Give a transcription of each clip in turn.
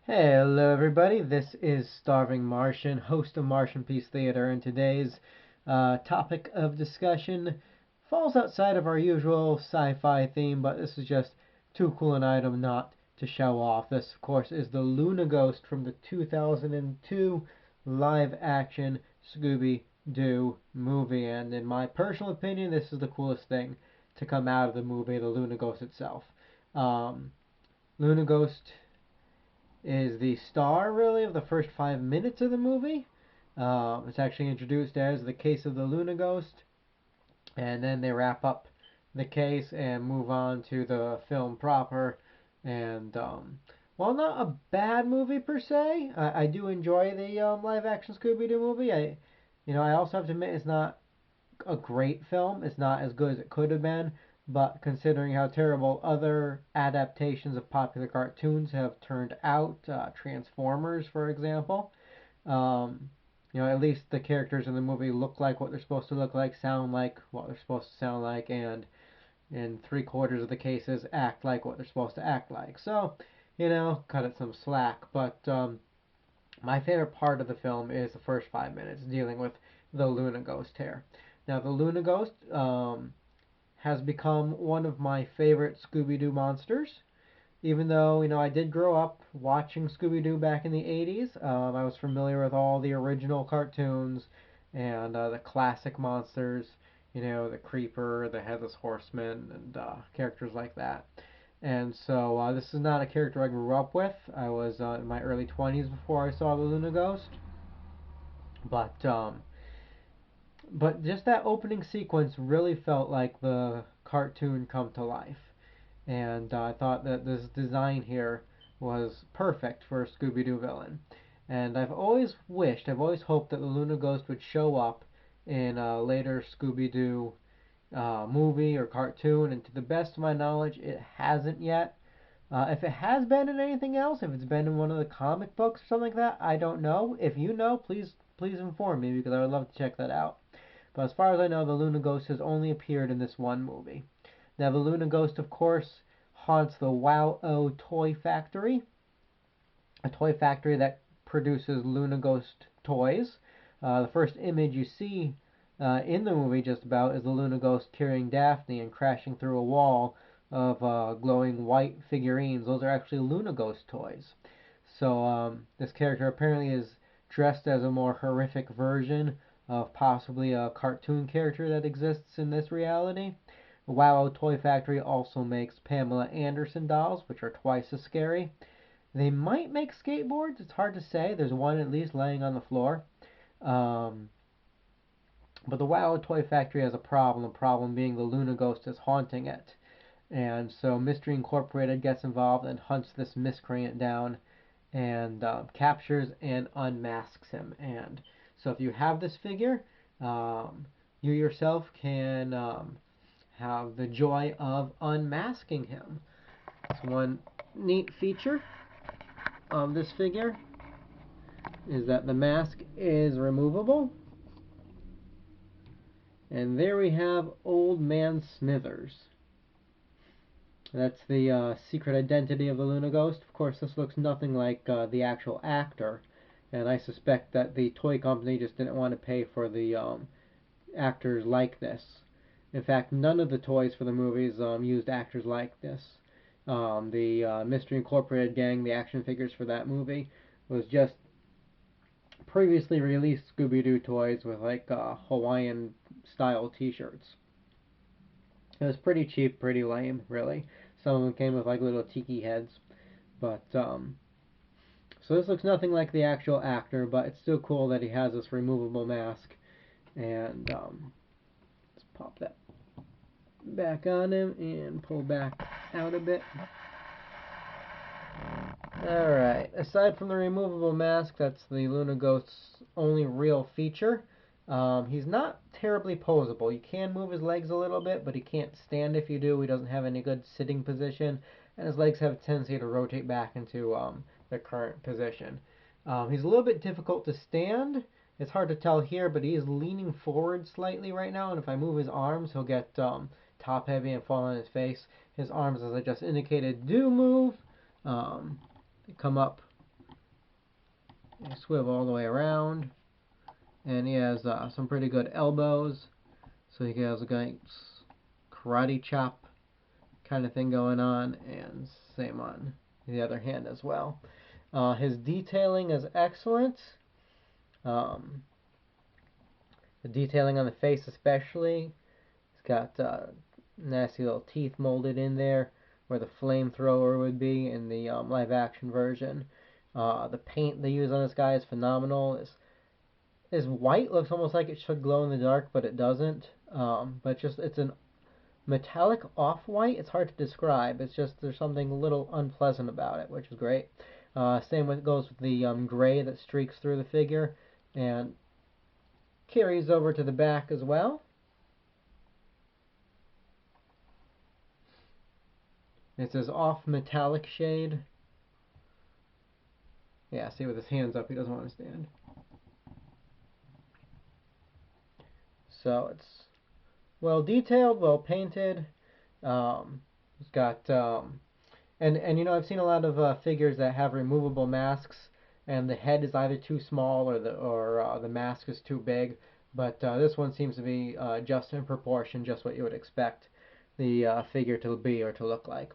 Hello, everybody. This is Starving Martian, host of Martian Peace Theater, and today's topic of discussion falls outside of our usual sci-fi theme, but this is just too cool an item not to show off. This, of course, is the Luna Ghost from the 2002 live-action Scooby Doo movie, and in my personal opinion, this is the coolest thing to come out of the movie, the Luna Ghost itself. Um, Luna Ghost is the star, really, of the first 5 minutes of the movie. It's actually introduced as the case of the Luna Ghost, and then they wrap up the case and move on to the film proper. And while not a bad movie per se, I do enjoy the live-action Scooby-Doo movie. I also have to admit it's not a great film. It's not as good as it could have been, but considering how terrible other adaptations of popular cartoons have turned out, Transformers, for example, um, at least the characters in the movie look like what they're supposed to look like, sound like what they're supposed to sound like, and in 3/4 of the cases, act like what they're supposed to act like. So, cut it some slack. But my favorite part of the film is the first 5 minutes dealing with the Luna Ghost here. Now, the Luna Ghost has become one of my favorite Scooby Doo monsters. Even though, I did grow up watching Scooby Doo back in the 80s, I was familiar with all the original cartoons and the classic monsters, the Creeper, the Headless Horseman, and characters like that. And so this is not a character I grew up with. I was in my early 20s before I saw the Luna Ghost. But just that opening sequence really felt like the cartoon come to life. And I thought that this design here was perfect for a Scooby Doo villain. And I've always hoped that the Luna Ghost would show up in a later Scooby Doo movie or cartoon, and to the best of my knowledge, it hasn't yet. If it has been in anything else, if it's been in one of the comic books or something like that, I don't know. If you know, please inform me because I would love to check that out. But as far as I know, the Luna Ghost has only appeared in this one movie. Now, the Luna Ghost, of course, haunts the Wow-O Toy Factory, a toy factory that produces Luna Ghost toys. The first image you see in the movie, just about, is the Luna Ghost carrying Daphne and crashing through a wall of glowing white figurines. Those are actually Luna Ghost toys. So this character apparently is dressed as a more horrific version of possibly a cartoon character that exists in this reality. Wow Toy Factory also makes Pamela Anderson dolls, which are twice as scary. They might make skateboards. It's hard to say. There's one at least laying on the floor. Um, but the Wow Toy Factory has a problem. The problem being the Luna Ghost is haunting it. And so Mystery Incorporated gets involved and hunts this miscreant down and captures and unmasks him. And so if you have this figure, you yourself can have the joy of unmasking him. It's one neat feature of this figure is that the mask is removable. And there we have Old Man Smithers. That's the secret identity of the Luna Ghost. Of course, this looks nothing like the actual actor, and I suspect that the toy company just didn't want to pay for the actors like this. In fact, none of the toys for the movies used actors like this. The Mystery Incorporated gang, the action figures for that movie, was just previously released Scooby Doo toys with like Hawaiian style T-shirts. It was pretty cheap, pretty lame, really. Some of them came with like little tiki heads, but so this looks nothing like the actual actor, but it's still cool that he has this removable mask. And let's pop that back on him and pull back out a bit. Alright, aside from the removable mask, that's the Luna Ghost's only real feature. He's not terribly posable. You can move his legs a little bit, but he can't stand if you do. He doesn't have any good sitting position, and his legs have a tendency to rotate back into their current position. He's a little bit difficult to stand. It's hard to tell here, but he is leaning forward slightly right now, and if I move his arms, he'll get top heavy and fall on his face. His arms, as I just indicated, do move. They come up They swivel all the way around, and he has some pretty good elbows. So he has a nice karate chop kind of thing going on, and same on the other hand as well. His detailing is excellent. Um, the detailing on the face especially. He's got nasty little teeth molded in there where the flamethrower would be in the live action version. The paint they use on this guy is phenomenal. His white looks almost like it should glow in the dark, but it doesn't. But just it's an metallic off-white. It's hard to describe. It's just there's something a little unpleasant about it, which is great. Same with goes with the gray that streaks through the figure and carries over to the back as well. It's this off metallic shade. Yeah, see with his hands up, he doesn't want to stand. So it's well detailed, well painted. It's got and you know I've seen a lot of figures that have removable masks, and the head is either too small or the mask is too big. But this one seems to be just in proportion, just what you would expect the figure to be or to look like.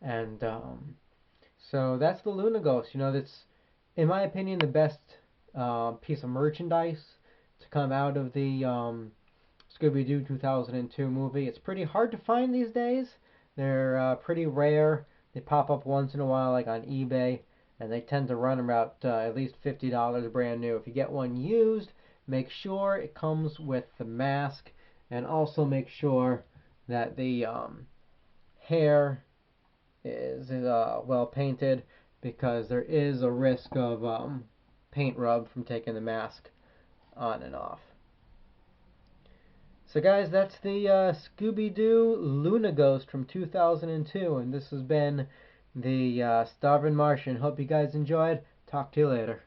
And so that's the Luna Ghost. You know, that's in my opinion the best piece of merchandise to come out of the Scooby Doo 2002 movie. It's pretty hard to find these days. They're pretty rare. They pop up once in a while, like on eBay, and they tend to run about at least $50 brand new. If you get one used, make sure it comes with the mask, and also make sure that the hair is well painted, because there is a risk of paint rub from taking the mask on and off. So guys, that's the Scooby-Doo Luna Ghost from 2002, and this has been the Starvin' Martian. Hope you guys enjoyed. Talk to you later.